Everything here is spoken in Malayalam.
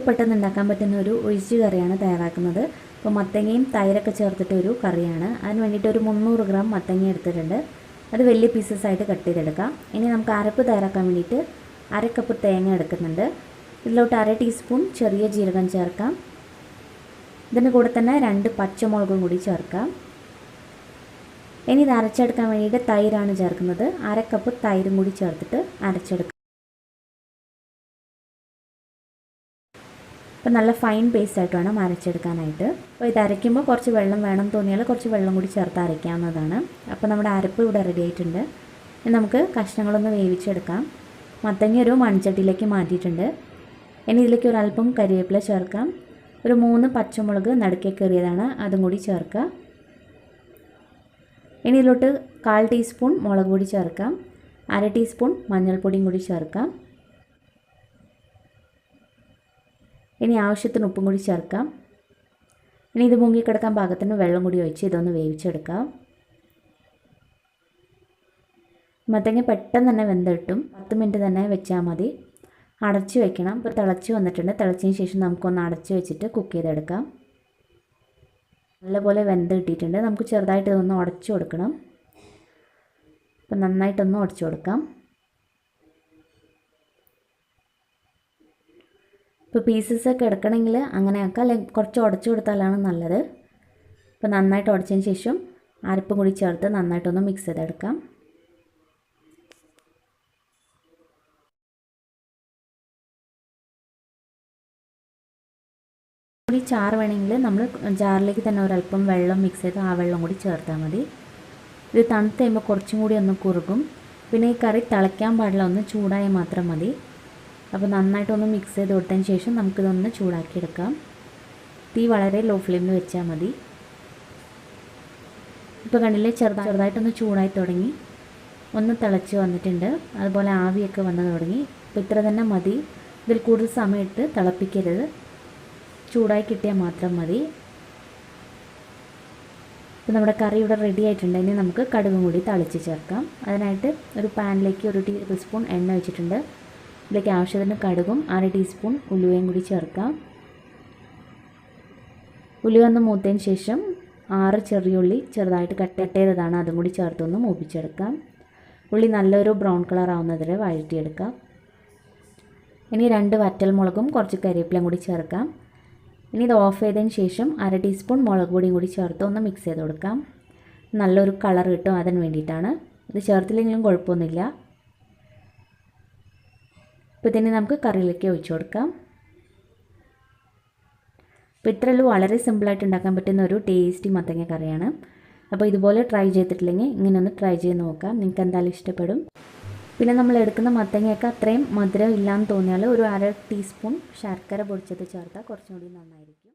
പെട്ടെന്ന് ഉണ്ടാക്കാൻ പറ്റുന്ന ഒരു ഒഴിച്ച് കറിയാണ് തയ്യാറാക്കുന്നത്. അപ്പോൾ മത്തങ്ങയും തൈരൊക്കെ ചേർത്തിട്ട് ഒരു കറിയാണ്. അതിന് വേണ്ടിയിട്ട് ഒരു 300 ഗ്രാം മത്തങ്ങ എടുത്തിട്ടുണ്ട്. അത് വലിയ പീസസ് ആയിട്ട് കട്ട് ചെയ്തെടുക്കാം. ഇനി നമുക്ക് അരപ്പ് തയ്യാറാക്കാൻ വേണ്ടിയിട്ട് 1/2 കപ്പ് തേങ്ങ എടുക്കുന്നുണ്ട്. ഇതിലോട്ട് 1/2 ടീസ്പൂൺ ചെറിയ ജീരകം ചേർക്കാം. ഇതിൻ്റെ കൂടെ തന്നെ 2 പച്ചമുളകും കൂടി ചേർക്കാം. ഇനി ഇത് അരച്ചെടുക്കാൻ വേണ്ടിയിട്ട് തൈരാണ് ചേർക്കുന്നത്. 1/2 കപ്പ് തൈരും കൂടി ചേർത്തിട്ട് അരച്ചെടുക്കാം. അപ്പോൾ നല്ല ഫൈൻ പേസ്റ്റ് ആയിട്ട് വേണം അരച്ചെടുക്കാനായിട്ട്. അപ്പോൾ ഇത് അരയ്ക്കുമ്പോൾ കുറച്ച് വെള്ളം വേണം തോന്നിയാൽ കുറച്ച് വെള്ളം കൂടി ചേർത്ത് അരയ്ക്കാവുന്നതാണ്. അപ്പോൾ നമ്മുടെ അരപ്പ് ഇവിടെ റെഡി ആയിട്ടുണ്ട്. ഇനി നമുക്ക് കഷ്ണങ്ങളൊന്ന് വേവിച്ചെടുക്കാം. മത്തങ്ങ ഒരു മൺചട്ടിയിലേക്ക് മാറ്റിയിട്ടുണ്ട്. ഇനി ഇതിലേക്ക് ഒരല്പം കരിവേപ്പില ചേർക്കാം. ഒരു 3 പച്ചമുളക് നടുക്കെ കീറിയതാണ്, അതും കൂടി ചേർക്കുക. ഇനി ഇതിലോട്ട് 1/4 ടീസ്പൂൺ മുളക് പൊടി ചേർക്കാം. 1/2 ടീസ്പൂൺ മഞ്ഞൾപ്പൊടിയും കൂടി ചേർക്കാം. ഇനി ആവശ്യത്തിന് ഉപ്പും കൂടി ചേർക്കാം. ഇനി ഇത് മുങ്ങിക്കിടക്കാൻ പാകത്തിന് വെള്ളം കൂടി ഒഴിച്ച് ഇതൊന്ന് വേവിച്ചെടുക്കാം. മത്തങ്ങ പെട്ടെന്ന് തന്നെ വെന്ത് കിട്ടും. 10 മിനിറ്റ് തന്നെ വെച്ചാൽ മതി. അടച്ച് വെക്കണം. ഇപ്പോൾ തിളച്ച് വന്നിട്ടുണ്ട്. തിളച്ചതിന് ശേഷം നമുക്കൊന്ന് അടച്ച് വെച്ചിട്ട് കുക്ക് ചെയ്തെടുക്കാം. നല്ലപോലെ വെന്ത് കിട്ടിയിട്ടുണ്ട്. നമുക്ക് ചെറുതായിട്ട് ഇതൊന്ന് ഉടച്ചു കൊടുക്കണം. അപ്പോൾ നന്നായിട്ടൊന്ന് ഉടച്ചു കൊടുക്കാം. ഇപ്പോൾ പീസസൊക്കെ എടുക്കണമെങ്കിൽ അങ്ങനെ ആക്കാം, അല്ലെങ്കിൽ കുറച്ച് ഉടച്ചു കൊടുത്താലാണ് നല്ലത്. ഇപ്പോൾ നന്നായിട്ട് ഉടച്ചതിന് ശേഷം അരപ്പും കൂടി ചേർത്ത് നന്നായിട്ടൊന്ന് മിക്സ് ചെയ്തെടുക്കാം. ഈ ചാറ് വേണമെങ്കിൽ നമ്മൾ ജാറിലേക്ക് തന്നെ ഒരല്പം വെള്ളം മിക്സ് ചെയ്ത് ആ വെള്ളം കൂടി ചേർത്താൽ മതി. ഇത് തണുത്ത് കഴിയുമ്പോൾ കുറച്ചും കൂടി ഒന്ന് കുറുകും. പിന്നെ ഈ കറി തിളയ്ക്കാൻ പാടില്ല, ഒന്ന് ചൂടായാൽ മാത്രം മതി. അപ്പോൾ നന്നായിട്ടൊന്ന് മിക്സ് ചെയ്ത് കൊടുത്തതിന് ശേഷം നമുക്കിതൊന്ന് ചൂടാക്കിയെടുക്കാം. തീ വളരെ ലോ ഫ്ലെയിമിൽ വെച്ചാൽ മതി. ഇപ്പോൾ കണ്ടില്ലേ, ചെറുതായിട്ടൊന്ന് ചൂടായി തുടങ്ങി, ഒന്ന് തിളച്ച് വന്നിട്ടുണ്ട്. അതുപോലെ ആവിയൊക്കെ വന്ന് തുടങ്ങി. അപ്പോൾ ഇത്ര തന്നെ മതി. ഇതിൽ കൂടുതൽ സമയത്ത് തിളപ്പിക്കരുത്, ചൂടായി കിട്ടിയാൽ മാത്രം മതി. ഇപ്പോൾ നമ്മുടെ കറി ഇവിടെ റെഡി ആയിട്ടുണ്ട്. ഇനി നമുക്ക് കടുകും കൂടി തളിച്ച് ചേർക്കാം. അതിനായിട്ട് ഒരു പാനിലേക്ക് 1 ടേബിൾ സ്പൂൺ എണ്ണ വെച്ചിട്ടുണ്ട്. ഇതിലേക്ക് ആവശ്യത്തിന് കടുകും 1/2 ടീസ്പൂൺ ഉലുവയും കൂടി ചേർക്കാം. ഉലുവ ഒന്ന് മൂത്തതിന് ശേഷം 6 ചെറിയുള്ളി ചെറുതായിട്ട് കട്ട് ചെയ്തതാണ്, അതും കൂടി ചേർത്തൊന്ന് മൂപ്പിച്ചെടുക്കാം. ഉള്ളി നല്ലൊരു ബ്രൗൺ കളർ ആവുന്നതുവരെ വഴറ്റിയെടുക്കാം. ഇനി 2 വറ്റൽമുളകും കുറച്ച് കരിവേപ്പിലയും കൂടി ചേർക്കാം. ഇനി ഇത് ഓഫ് ചെയ്തതിന് ശേഷം 1/2 ടീസ്പൂൺ മുളക് പൊടിയും കൂടി ചേർത്ത് ഒന്ന് മിക്സ് ചെയ്ത് കൊടുക്കാം. നല്ലൊരു കളർ കിട്ടും, അതിന് വേണ്ടിയിട്ടാണ്. ഇത് ചേർത്തില്ലെങ്കിലും കുഴപ്പമൊന്നുമില്ല. അപ്പോൾ ഇതിനെ നമുക്ക് കറിയിലേക്ക് ഒഴിച്ചു കൊടുക്കാം. അപ്പോൾ ഇത്രയുള്ളൂ, വളരെ സിമ്പിളായിട്ട് ഉണ്ടാക്കാൻ പറ്റുന്ന ഒരു ടേസ്റ്റി മത്തങ്ങ കറിയാണ്. അപ്പോൾ ഇതുപോലെ ട്രൈ ചെയ്തിട്ടില്ലെങ്കിൽ ഇങ്ങനെ ഒന്ന് ട്രൈ ചെയ്ത് നോക്കാം, നിങ്ങൾക്ക് എന്തായാലും ഇഷ്ടപ്പെടും. പിന്നെ നമ്മൾ എടുക്കുന്ന മത്തങ്ങയൊക്കെ അത്രയും മധുരം ഇല്ലയെന്ന് തോന്നിയാൽ ഒരു 1/2 ടീസ്പൂൺ ശർക്കര പൊടിച്ചത് ചേർത്താൽ കുറച്ചും കൂടി നന്നായിരിക്കും.